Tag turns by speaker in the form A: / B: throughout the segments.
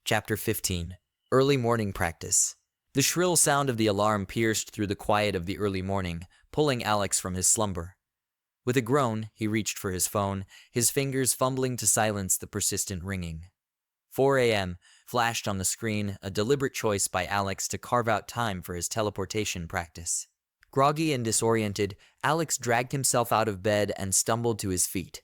A: Chapter 15. Early Morning Practice. The shrill sound of the alarm pierced through the quiet of the early morning, pulling Alex from his slumber. With a groan, he reached for his phone, his fingers fumbling to silence the persistent ringing. 4 a.m. flashed on the screen, a deliberate choice by Alex to carve out time for his teleportation practice. Groggy and disoriented, Alex dragged himself out of bed and stumbled to his feet.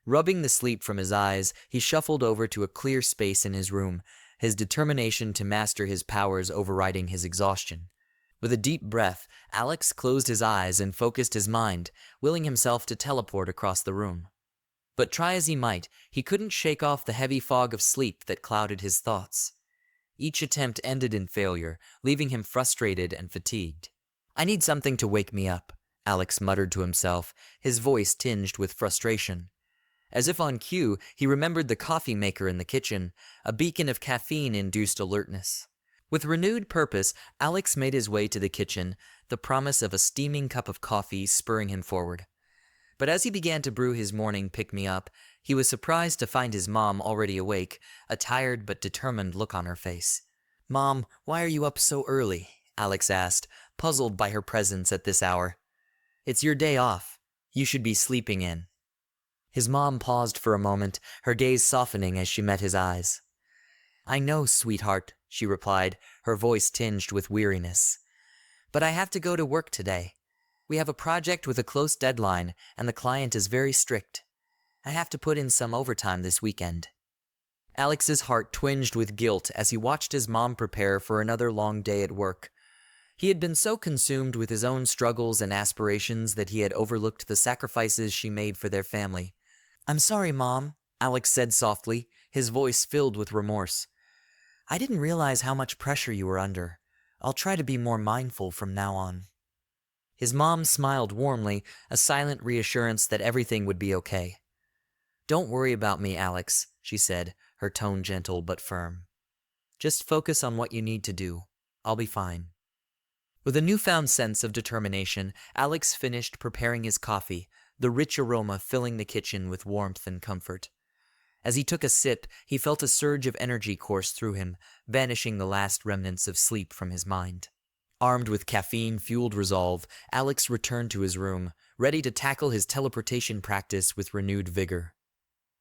A: Rubbing the sleep from his eyes, he shuffled over to a clear space in his room, his determination to master his powers overriding his exhaustion. With a deep breath, Alex closed his eyes and focused his mind, willing himself to teleport across the room. But try as he might, he couldn't shake off the heavy fog of sleep that clouded his thoughts. Each attempt ended in failure, leaving him frustrated and fatigued. "I need something to wake me up," Alex muttered to himself, his voice tinged with frustration. As if on cue, he remembered the coffee maker in the kitchen, a beacon of caffeine-induced alertness. With renewed purpose, Alex made his way to the kitchen, the promise of a steaming cup of coffee spurring him forward. But as he began to brew his morning pick-me-up, he was surprised to find his mom already awake, a tired but determined look on her face. "Mom, why are you up so early?" Alex asked, puzzled by her presence at this hour. "It's your day off. You should be sleeping in." His mom paused for a moment, her gaze softening as she met his eyes. "I know, sweetheart," she replied, her voice tinged with weariness. "But I have to go to work today. We have a project with a close deadline, and the client is very strict. I have to put in some overtime this weekend." Alex's heart twinged with guilt as he watched his mom prepare for another long day at work. He had been so consumed with his own struggles and aspirations that he had overlooked the sacrifices she made for their family. "I'm sorry, Mom," Alex said softly, his voice filled with remorse. "I didn't realize how much pressure you were under. I'll try to be more mindful from now on." His mom smiled warmly, a silent reassurance that everything would be okay. "Don't worry about me, Alex," she said, her tone gentle but firm. "Just focus on what you need to do. I'll be fine." With a newfound sense of determination, Alex finished preparing his coffee, the rich aroma filling the kitchen with warmth and comfort. As he took a sip, he felt a surge of energy course through him, banishing the last remnants of sleep from his mind. Armed with caffeine-fueled resolve, Alex returned to his room, ready to tackle his teleportation practice with renewed vigor.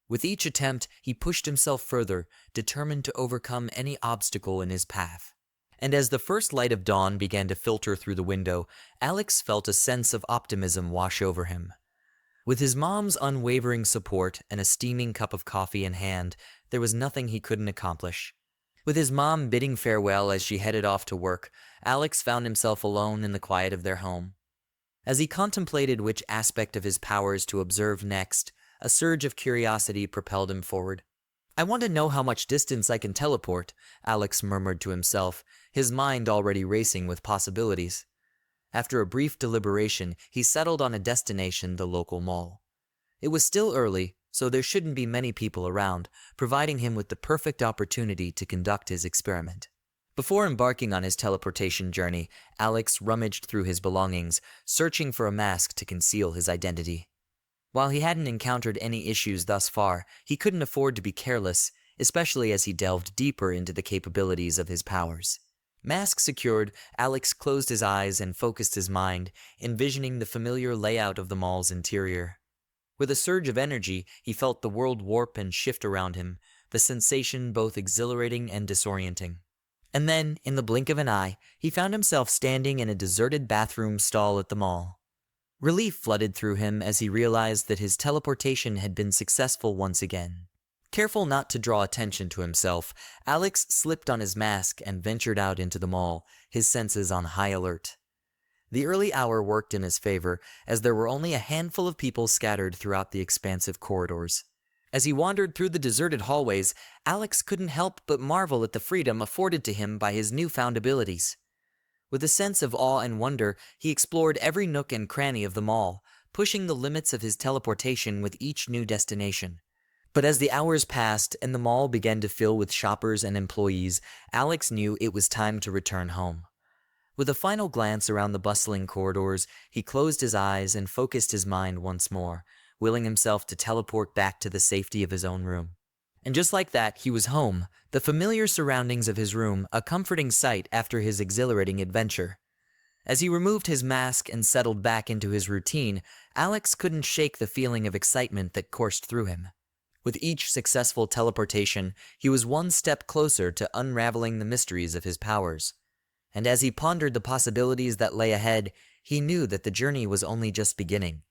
A: With each attempt, he pushed himself further, determined to overcome any obstacle in his path. And as the first light of dawn began to filter through the window, Alex felt a sense of optimism wash over him. With his mom's unwavering support and a steaming cup of coffee in hand, there was nothing he couldn't accomplish. With his mom bidding farewell as she headed off to work, Alex found himself alone in the quiet of their home. As he contemplated which aspect of his powers to observe next, a surge of curiosity propelled him forward. "I want to know how much distance I can teleport," Alex murmured to himself, his mind already racing with possibilities. After a brief deliberation, he settled on a destination, the local mall. It was still early, so there shouldn't be many people around, providing him with the perfect opportunity to conduct his experiment. Before embarking on his teleportation journey, Alex rummaged through his belongings, searching for a mask to conceal his identity. While he hadn't encountered any issues thus far, he couldn't afford to be careless, especially as he delved deeper into the capabilities of his powers. Mask secured, Alex closed his eyes and focused his mind, envisioning the familiar layout of the mall's interior. With a surge of energy, he felt the world warp and shift around him, the sensation both exhilarating and disorienting. And then, in the blink of an eye, he found himself standing in a deserted bathroom stall at the mall. Relief flooded through him as he realized that his teleportation had been successful once again. Careful not to draw attention to himself, Alex slipped on his mask and ventured out into the mall, his senses on high alert. The early hour worked in his favor, as there were only a handful of people scattered throughout the expansive corridors. As he wandered through the deserted hallways, Alex couldn't help but marvel at the freedom afforded to him by his newfound abilities. With a sense of awe and wonder, he explored every nook and cranny of the mall, pushing the limits of his teleportation with each new destination. But as the hours passed and the mall began to fill with shoppers and employees, Alex knew it was time to return home. With a final glance around the bustling corridors, he closed his eyes and focused his mind once more, willing himself to teleport back to the safety of his own room. And just like that, he was home, the familiar surroundings of his room, a comforting sight after his exhilarating adventure. As he removed his mask and settled back into his routine, Alex couldn't shake the feeling of excitement that coursed through him. With each successful teleportation, he was one step closer to unraveling the mysteries of his powers. And as he pondered the possibilities that lay ahead, he knew that the journey was only just beginning.